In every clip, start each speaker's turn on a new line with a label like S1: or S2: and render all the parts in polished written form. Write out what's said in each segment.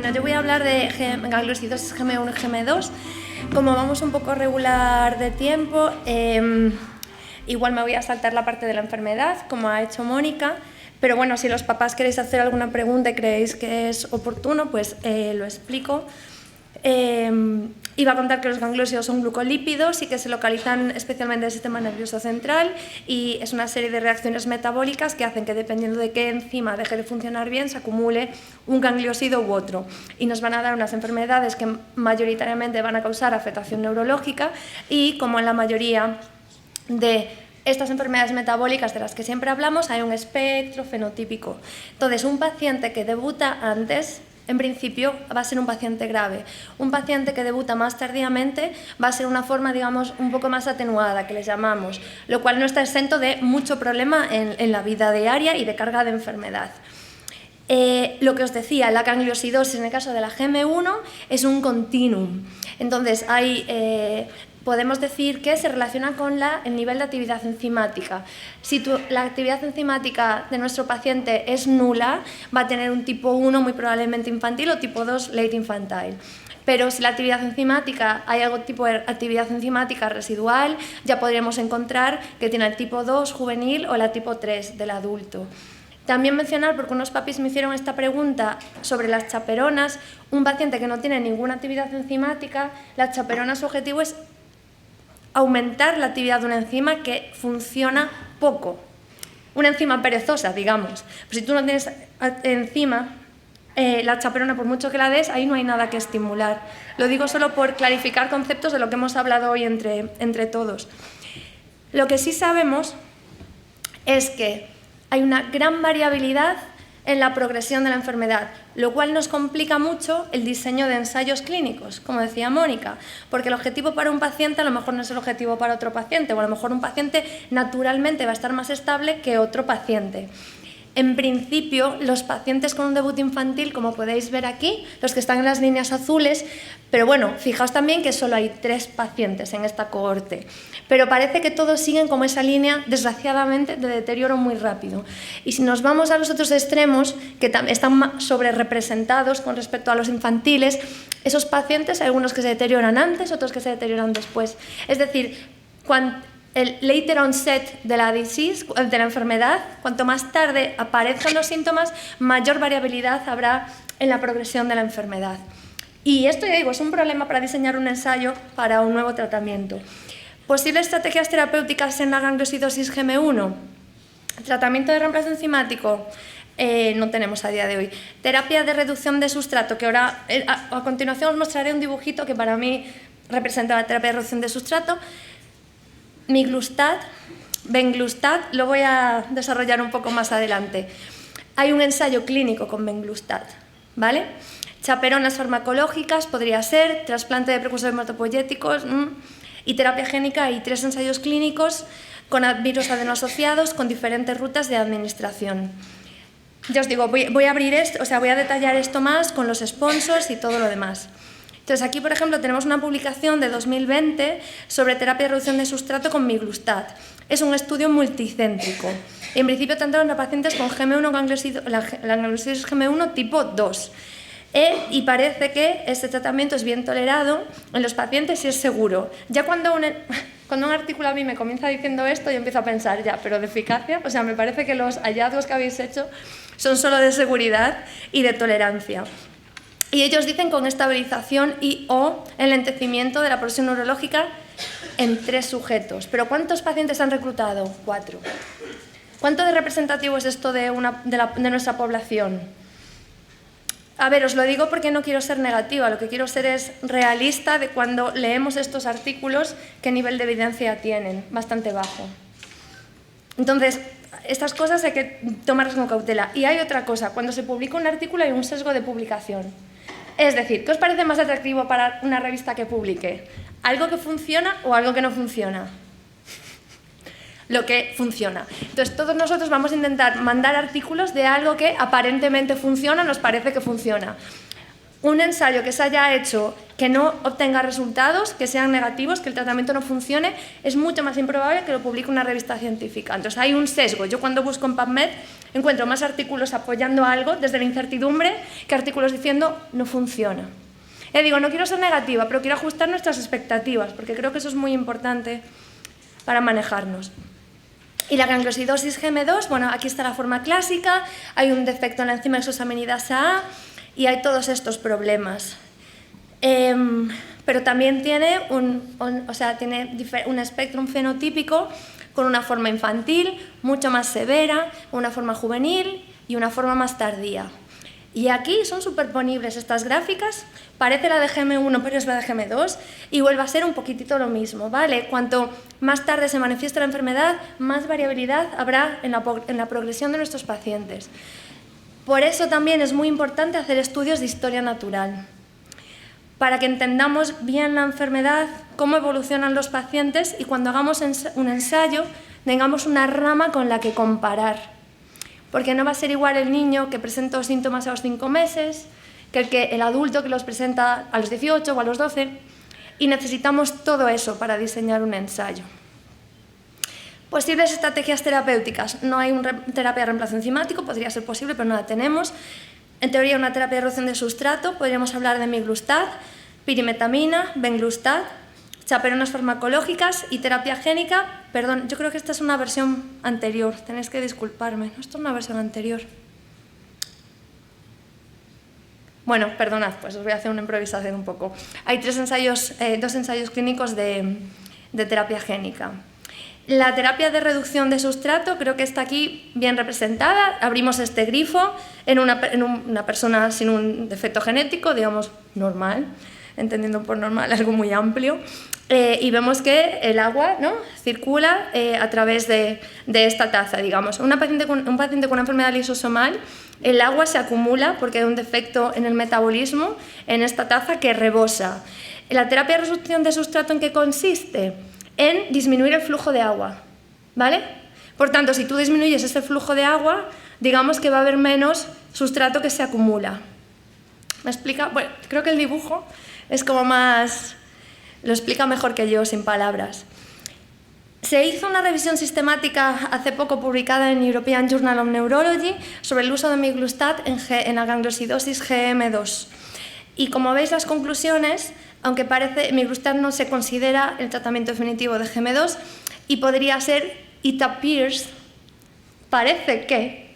S1: Bueno, yo voy a hablar de gangliosidosis GM1 y GM2. Como vamos un poco regular de tiempo, igual me voy a saltar la parte de la enfermedad, como ha hecho Mónica, pero bueno, si los papás queréis hacer alguna pregunta y creéis que es oportuno, pues lo explico. Iba a contar que los gangliosidos son glucolípidos y que se localizan especialmente en el sistema nervioso central, y es una serie de reacciones metabólicas que hacen que, dependiendo de qué enzima deje de funcionar bien, se acumule un gangliosido u otro, y nos van a dar unas enfermedades que mayoritariamente van a causar afectación neurológica, y como en la mayoría de estas enfermedades metabólicas de las que siempre hablamos, hay un espectro fenotípico. Entonces, un paciente que debuta antes, en principio, va a ser un paciente grave. Un paciente que debuta más tardíamente va a ser una forma, digamos, un poco más atenuada, que les llamamos, lo cual no está exento de mucho problema en la vida diaria y de carga de enfermedad. Lo que os decía, la gangliosidosis en el caso de la GM1 es un continuum. Entonces, podemos decir que se relaciona con el nivel de actividad enzimática. Si la actividad enzimática de nuestro paciente es nula, va a tener un tipo 1 muy probablemente infantil o tipo 2 late infantile. Pero si la actividad enzimática, hay algún tipo de actividad enzimática residual, ya podríamos encontrar que tiene el tipo 2 juvenil o la tipo 3 del adulto. También mencionar, porque unos papis me hicieron esta pregunta sobre las chaperonas, un paciente que no tiene ninguna actividad enzimática, las chaperonas, su objetivo es aumentar la actividad de una enzima que funciona poco. Una enzima perezosa, digamos. Pero si tú no tienes enzima, la chaperona, por mucho que la des, ahí no hay nada que estimular. Lo digo solo por clarificar conceptos de lo que hemos hablado hoy entre todos. Lo que sí sabemos es que hay una gran variabilidad en la progresión de la enfermedad, lo cual nos complica mucho el diseño de ensayos clínicos, como decía Mónica, porque el objetivo para un paciente a lo mejor no es el objetivo para otro paciente, o a lo mejor un paciente naturalmente va a estar más estable que otro paciente. En principio, los pacientes con un debut infantil, como podéis ver aquí, los que están en las líneas azules, pero bueno, fijaos también que solo hay 3 pacientes en esta cohorte, pero parece que todos siguen como esa línea, desgraciadamente, de deterioro muy rápido. Y si nos vamos a los otros extremos, que están sobre representados con respecto a los infantiles, esos pacientes, hay algunos que se deterioran antes, otros que se deterioran después. Es decir, el later onset de la disease, de la enfermedad, cuanto más tarde aparezcan los síntomas, mayor variabilidad habrá en la progresión de la enfermedad. Y esto, ya digo, es un problema para diseñar un ensayo para un nuevo tratamiento. Posibles estrategias terapéuticas en la gangliosidosis GM1. Tratamiento de reemplazo enzimático. No tenemos a día de hoy. Terapia de reducción de sustrato, que ahora a continuación os mostraré un dibujito que para mí representa la terapia de reducción de sustrato. Miglustat, Venglustat, lo voy a desarrollar un poco más adelante. Hay un ensayo clínico con Venglustat, ¿vale? Chaperonas farmacológicas podría ser, trasplante de precursores hematopoyéticos y terapia génica. Hay 3 ensayos clínicos con virus adenoasociados con diferentes rutas de administración. Ya os digo, voy a abrir esto, voy a detallar esto más con los sponsors y todo lo demás. Entonces, aquí, por ejemplo, tenemos una publicación de 2020 sobre terapia de reducción de sustrato con Miglustat. Es un estudio multicéntrico. En principio, trataron a pacientes con GM1 la gangliosidosis GM1 tipo 2. Y parece que este tratamiento es bien tolerado en los pacientes y es seguro. Ya cuando un artículo a mí me comienza diciendo esto, yo empiezo a pensar, ya, pero de eficacia, me parece que los hallazgos que habéis hecho son solo de seguridad y de tolerancia. Y ellos dicen con estabilización y/o enlentecimiento de la progresión neurológica en 3 sujetos. ¿Pero cuántos pacientes han reclutado? 4. ¿Cuánto de representativo es esto de nuestra población? A ver, os lo digo porque no quiero ser negativa, lo que quiero ser es realista de cuando leemos estos artículos, qué nivel de evidencia tienen, bastante bajo. Entonces, estas cosas hay que tomarlas con cautela. Y hay otra cosa, cuando se publica un artículo hay un sesgo de publicación. Es decir, ¿qué os parece más atractivo para una revista que publique? ¿Algo que funciona o algo que no funciona? Lo que funciona. Entonces, todos nosotros vamos a intentar mandar artículos de algo que aparentemente funciona, nos parece que funciona. un ensayo que se haya hecho que no obtenga resultados, que sean negativos, que el tratamiento no funcione, es mucho más improbable que lo publique una revista científica. Entonces hay un sesgo. Yo cuando busco en PubMed encuentro más artículos apoyando algo desde la incertidumbre que artículos diciendo no funciona. Digo, no quiero ser negativa, pero quiero ajustar nuestras expectativas, porque creo que eso es muy importante para manejarnos. Y la gangliosidosis GM2, bueno, aquí está la forma clásica, hay un defecto en la enzima exosaminidasa A y hay todos estos problemas. Pero también tiene un espectro fenotípico con una forma infantil, mucho más severa, una forma juvenil y una forma más tardía. Y aquí son superponibles estas gráficas, parece la de GM1 pero es la de GM2 y vuelve a ser un poquitito lo mismo, ¿vale? Cuanto más tarde se manifiesta la enfermedad, más variabilidad habrá en la progresión de nuestros pacientes. Por eso también es muy importante hacer estudios de historia natural, para que entendamos bien la enfermedad, cómo evolucionan los pacientes y cuando hagamos un ensayo tengamos una rama con la que comparar. Porque no va a ser igual el niño que presenta los síntomas a los 5 meses que el adulto que los presenta a los 18 o a los 12 y necesitamos todo eso para diseñar un ensayo. Posibles estrategias terapéuticas. No hay una terapia de reemplazo enzimático, podría ser posible, pero no la tenemos. En teoría, una terapia de reducción de sustrato, podríamos hablar de miglustat, pirimetamina, venglustat, chaperonas farmacológicas y terapia génica. Perdón, yo creo que esta es una versión anterior, tenéis que disculparme, ¿no? Esto es una versión anterior. Bueno, perdonad, pues os voy a hacer una improvisación un poco. Hay dos ensayos clínicos de terapia génica. La terapia de reducción de sustrato creo que está aquí bien representada. Abrimos este grifo en una persona sin un defecto genético, digamos, normal, entendiendo por normal algo muy amplio, y vemos que el agua, ¿no?, circula a través de esta taza, digamos. Un paciente con una enfermedad lisosomal, el agua se acumula porque hay un defecto en el metabolismo en esta taza que rebosa. La terapia de reducción de sustrato, ¿en qué consiste? En disminuir el flujo de agua, ¿vale? Por tanto, si tú disminuyes ese flujo de agua, digamos que va a haber menos sustrato que se acumula. ¿Me explica? Bueno, creo que el dibujo es como más... lo explica mejor que yo, sin palabras. Se hizo una revisión sistemática hace poco publicada en European Journal of Neurology sobre el uso de miglustat en la gangliosidosis GM2. Y como veis, las conclusiones, aunque miglustat no se considera el tratamiento definitivo de GM2 y podría ser, it appears, parece que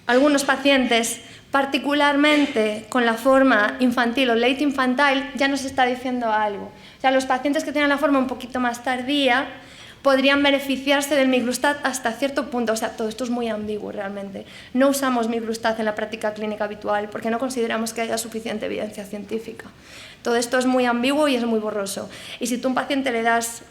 S1: algunos pacientes, particularmente con la forma infantil o late infantile, ya nos está diciendo algo. O sea, los pacientes que tienen la forma un poquito más tardía podrían beneficiarse del miglustat hasta cierto punto. O sea, todo esto es muy ambiguo realmente. No usamos miglustat en la práctica clínica habitual porque no consideramos que haya suficiente evidencia científica. Todo esto es muy ambiguo y es muy borroso. Y si tú a un paciente le das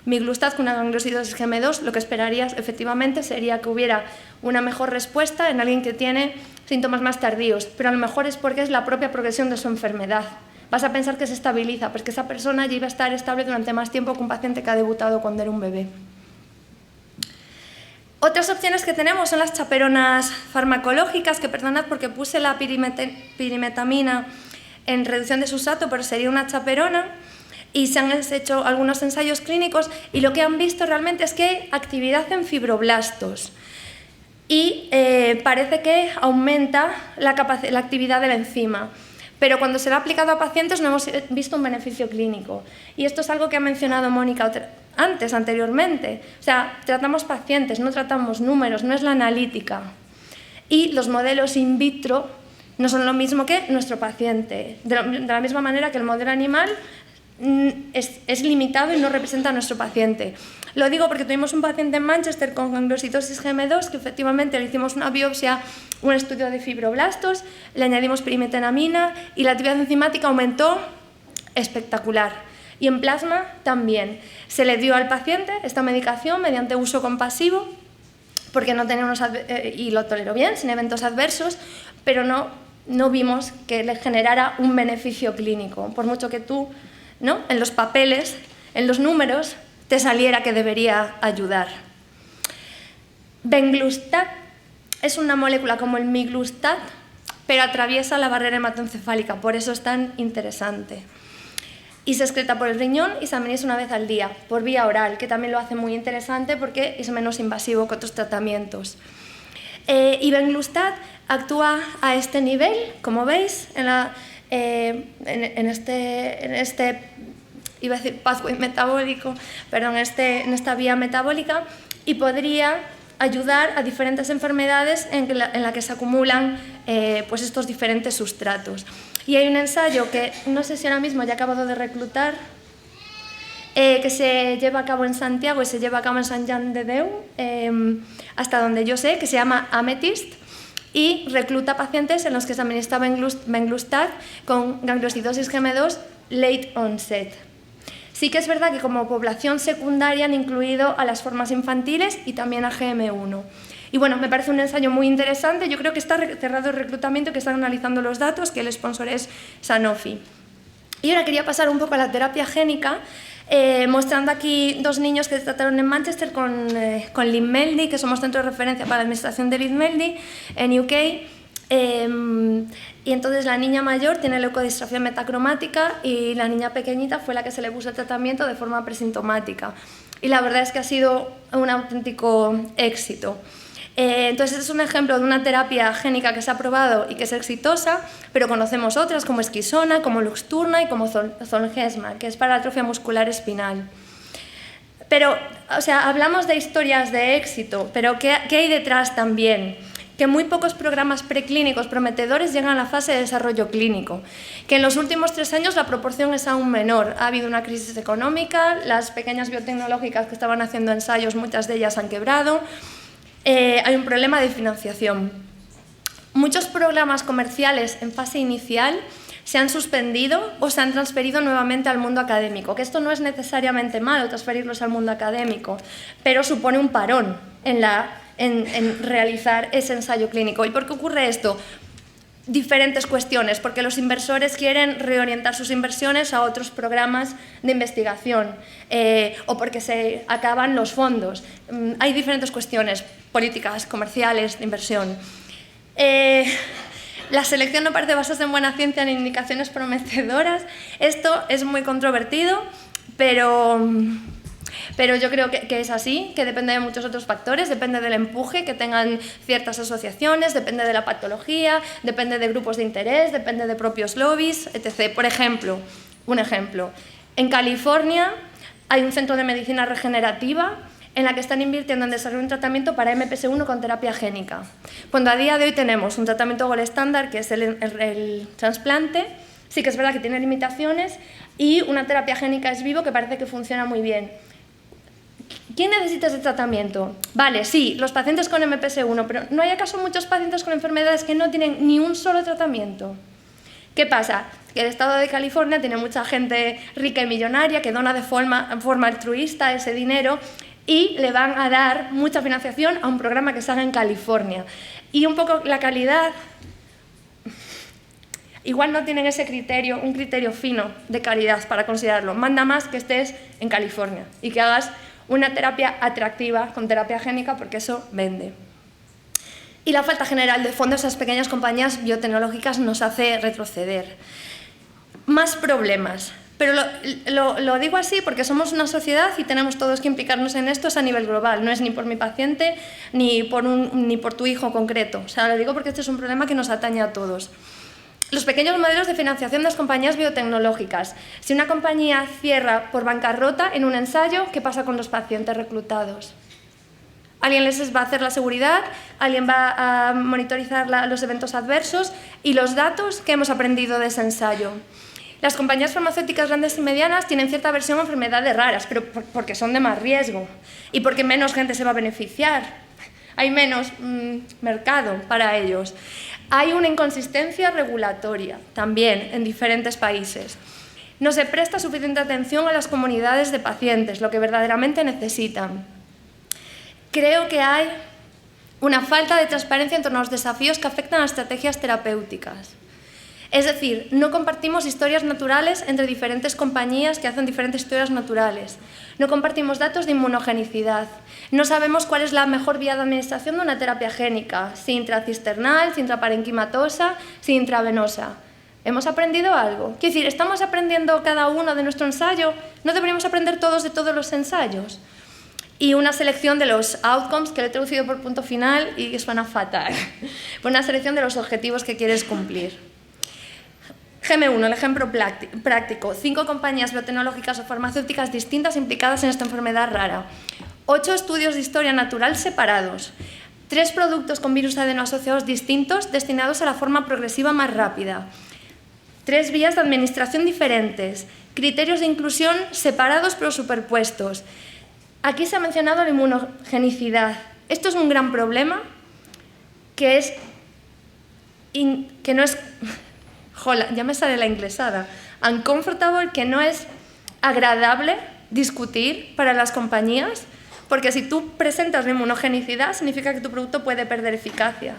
S1: miglustat con una gangliosidosis GM2, lo que esperarías efectivamente sería que hubiera una mejor respuesta en alguien que tiene síntomas más tardíos, pero a lo mejor es porque es la propia progresión de su enfermedad. Vas a pensar que se estabiliza, porque esa persona ya iba a estar estable durante más tiempo que un paciente que ha debutado cuando era un bebé. Otras opciones que tenemos son las chaperonas farmacológicas, que perdonad porque puse la pirimetamina en reducción de sustrato, pero sería una chaperona, y se han hecho algunos ensayos clínicos y lo que han visto realmente es que hay actividad en fibroblastos y parece que aumenta la actividad de la enzima. Pero cuando se lo ha aplicado a pacientes no hemos visto un beneficio clínico. Y esto es algo que ha mencionado Mónica anteriormente. O sea, tratamos pacientes, no tratamos números, no es la analítica. Y los modelos in vitro no son lo mismo que nuestro paciente. De la misma manera que el modelo animal es limitado y no representa a nuestro paciente. Lo digo porque tuvimos un paciente en Manchester con gangliosidosis GM2 que efectivamente le hicimos una biopsia, un estudio de fibroblastos, le añadimos pirimetamina y la actividad enzimática aumentó espectacular. Y en plasma también. Se le dio al paciente esta medicación mediante uso compasivo porque no tenía y lo toleró bien, sin eventos adversos, pero no vimos que le generara un beneficio clínico, por mucho que tú, ¿no?, en los papeles, en los números, te saliera que debería ayudar. Venglustat es una molécula como el miglustat, pero atraviesa la barrera hematoencefálica, por eso es tan interesante. Y se excreta por el riñón y se administra una vez al día, por vía oral, que también lo hace muy interesante porque es menos invasivo que otros tratamientos. Y Venglustat actúa a este nivel, como veis, en este iba a decir pathway metabólico, perdón, en esta vía metabólica, y podría ayudar a diferentes enfermedades en la que se acumulan pues estos diferentes sustratos. Y hay un ensayo que no sé si ahora mismo ya he acabado de reclutar, que se lleva a cabo en Santiago y se lleva a cabo en Sant Jan de Déu, hasta donde yo sé, que se llama Amethyst, y recluta pacientes en los que se administra Venglustat con gangliosidosis GM2 late onset. Sí que es verdad que como población secundaria han incluido a las formas infantiles y también a GM1. Y bueno, me parece un ensayo muy interesante. Yo creo que está cerrado el reclutamiento, que están analizando los datos, que el sponsor es Sanofi. Y ahora quería pasar un poco a la terapia génica, mostrando aquí dos niños que se trataron en Manchester con Livmeldy, que somos centro de referencia para la administración de Livmeldy en UK. Y entonces la niña mayor tiene leucodistrofia metacromática y la niña pequeñita fue la que se le puso el tratamiento de forma presintomática. Y la verdad es que ha sido un auténtico éxito. Entonces es un ejemplo de una terapia génica que se ha probado y que es exitosa, pero conocemos otras como Esquisona, como Luxturna y como Zolgensma, que es para atrofia muscular espinal. Pero, o sea, hablamos de historias de éxito, pero ¿qué hay detrás también? Que muy pocos programas preclínicos prometedores llegan a la fase de desarrollo clínico, que en los últimos 3 años la proporción es aún menor. Ha habido una crisis económica, las pequeñas biotecnológicas que estaban haciendo ensayos, muchas de ellas han quebrado. Hay un problema de financiación. Muchos programas comerciales en fase inicial se han suspendido o se han transferido nuevamente al mundo académico, que esto no es necesariamente malo, transferirlos al mundo académico, pero supone un parón en realizar ese ensayo clínico. ¿Y por qué ocurre esto? Diferentes cuestiones, porque los inversores quieren reorientar sus inversiones a otros programas de investigación o porque se acaban los fondos. Hay diferentes cuestiones, políticas, comerciales, de inversión. La selección no parece basarse en buena ciencia ni indicaciones prometedoras. Esto es muy controvertido, pero yo creo que es así, que depende de muchos otros factores, depende del empuje que tengan ciertas asociaciones, depende de la patología, depende de grupos de interés, depende de propios lobbies, etc. Por ejemplo, un ejemplo, en California hay un centro de medicina regenerativa en la que están invirtiendo en desarrollar un tratamiento para MPS1 con terapia génica. Cuando a día de hoy tenemos un tratamiento gold estándar, que es el trasplante, sí que es verdad que tiene limitaciones, y una terapia génica ex vivo que parece que funciona muy bien. ¿Quién necesita ese tratamiento? Vale, sí, los pacientes con MPS1, pero ¿no hay acaso muchos pacientes con enfermedades que no tienen ni un solo tratamiento? ¿Qué pasa? Que el estado de California tiene mucha gente rica y millonaria que dona de forma altruista ese dinero y le van a dar mucha financiación a un programa que se haga en California. Y un poco la calidad, igual no tienen ese criterio, un criterio fino de calidad para considerarlo. Manda más que estés en California y que hagas una terapia atractiva con terapia génica, porque eso vende. Y la falta general de fondos a esas pequeñas compañías biotecnológicas nos hace retroceder. Más problemas. Pero lo digo así porque somos una sociedad y tenemos todos que implicarnos en esto a nivel global. No es ni por mi paciente ni por tu hijo concreto. O sea, lo digo porque este es un problema que nos atañe a todos. Los pequeños modelos de financiación de las compañías biotecnológicas. Si una compañía cierra por bancarrota en un ensayo, ¿qué pasa con los pacientes reclutados? Alguien les va a hacer la seguridad, alguien va a monitorizar los eventos adversos y los datos que hemos aprendido de ese ensayo. Las compañías farmacéuticas grandes y medianas tienen cierta aversión a enfermedades raras, pero porque son de más riesgo y porque menos gente se va a beneficiar. Hay menos mercado para ellos. Hay una inconsistencia regulatoria también en diferentes países. No se presta suficiente atención a las comunidades de pacientes, lo que verdaderamente necesitan. Creo que hay una falta de transparencia en torno a los desafíos que afectan a las estrategias terapéuticas. Es decir, no compartimos historias naturales entre diferentes compañías que hacen diferentes historias naturales. No compartimos datos de inmunogenicidad. No sabemos cuál es la mejor vía de administración de una terapia génica, si intracisternal, si intraparenquimatosa, si intravenosa. ¿Hemos aprendido algo? Quiero decir, ¿estamos aprendiendo cada uno de nuestro ensayo? ¿No deberíamos aprender todos de todos los ensayos? Y una selección de los outcomes, que lo he traducido por punto final y suena fatal. Una selección de los objetivos que quieres cumplir. GM1, el ejemplo práctico. 5 compañías biotecnológicas o farmacéuticas distintas implicadas en esta enfermedad rara. 8 estudios de historia natural separados. 3 productos con virus adenoasociados distintos destinados a la forma progresiva más rápida. 3 vías de administración diferentes. Criterios de inclusión separados pero superpuestos. Aquí se ha mencionado la inmunogenicidad. Esto es un gran problema que no es... Jola, ya me sale la inglesada. Uncomfortable, que no es agradable discutir para las compañías, porque si tú presentas la inmunogenicidad, significa que tu producto puede perder eficacia.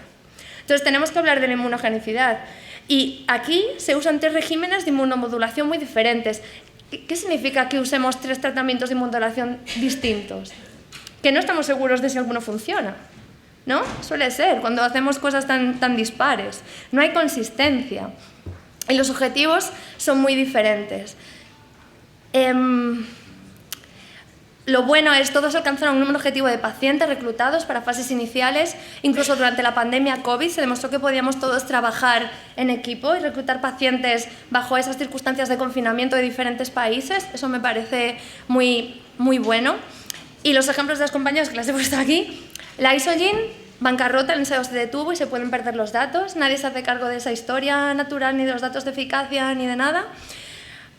S1: Entonces tenemos que hablar de la inmunogenicidad. Y aquí se usan 3 regímenes de inmunomodulación muy diferentes. ¿Qué significa que usemos 3 tratamientos de inmunomodulación distintos? Que no estamos seguros de si alguno funciona, ¿no? Suele ser, cuando hacemos cosas tan dispares. No hay consistencia. Y los objetivos son muy diferentes. Lo bueno es que todos alcanzaron un objetivo de pacientes reclutados para fases iniciales. Incluso durante la pandemia COVID se demostró que podíamos todos trabajar en equipo y reclutar pacientes bajo esas circunstancias de confinamiento de diferentes países. Eso me parece muy, muy bueno. Y los ejemplos de las compañías que las he puesto aquí. La Isogen, bancarrota, el ensayo se detuvo y se pueden perder los datos. Nadie se hace cargo de esa historia natural, ni de los datos de eficacia, ni de nada.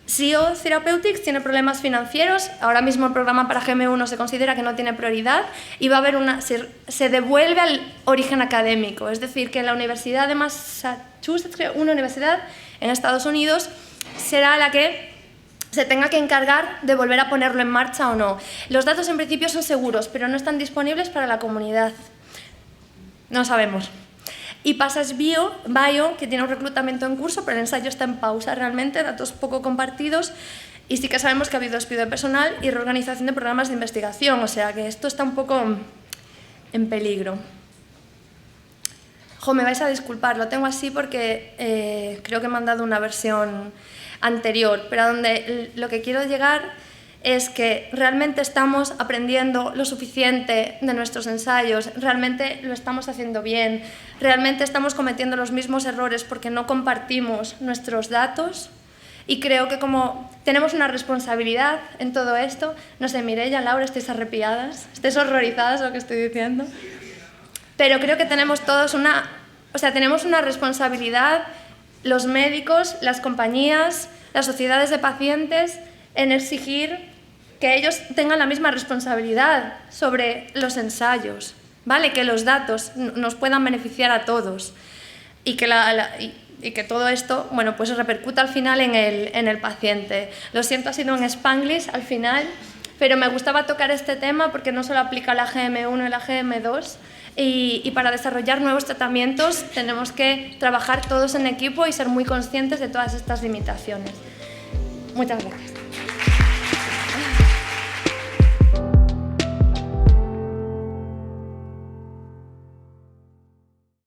S1: SIO Therapeutics tiene problemas financieros. Ahora mismo el programa para GM1 se considera que no tiene prioridad y va a haber se devuelve al origen académico. Es decir, que la Universidad de Massachusetts, una universidad en Estados Unidos, será la que se tenga que encargar de volver a ponerlo en marcha o no. Los datos en principio son seguros, pero no están disponibles para la comunidad. No sabemos. Y Passage Bio, que tiene un reclutamiento en curso, pero el ensayo está en pausa realmente, datos poco compartidos, y sí que sabemos que ha habido despido de personal y reorganización de programas de investigación, o sea que esto está un poco en peligro. Me vais a disculpar, lo tengo así porque creo que me han dado una versión anterior, pero a donde lo que quiero llegar es que realmente estamos aprendiendo lo suficiente de nuestros ensayos, realmente lo estamos haciendo bien, realmente estamos cometiendo los mismos errores porque no compartimos nuestros datos, y creo que como tenemos una responsabilidad en todo esto, no sé, Mireia, Laura, estáis arrepiadas, estáis horrorizadas de lo que estoy diciendo, pero creo que tenemos todos tenemos una responsabilidad, los médicos, las compañías, las sociedades de pacientes, en exigir que ellos tengan la misma responsabilidad sobre los ensayos, ¿vale? Que los datos nos puedan beneficiar a todos y que todo esto, bueno, pues repercuta al final en el paciente. Lo siento, ha sido un Spanglish al final, pero me gustaba tocar este tema porque no solo aplica a la GM1 y la GM2, y para desarrollar nuevos tratamientos tenemos que trabajar todos en equipo y ser muy conscientes de todas estas limitaciones. Muchas gracias.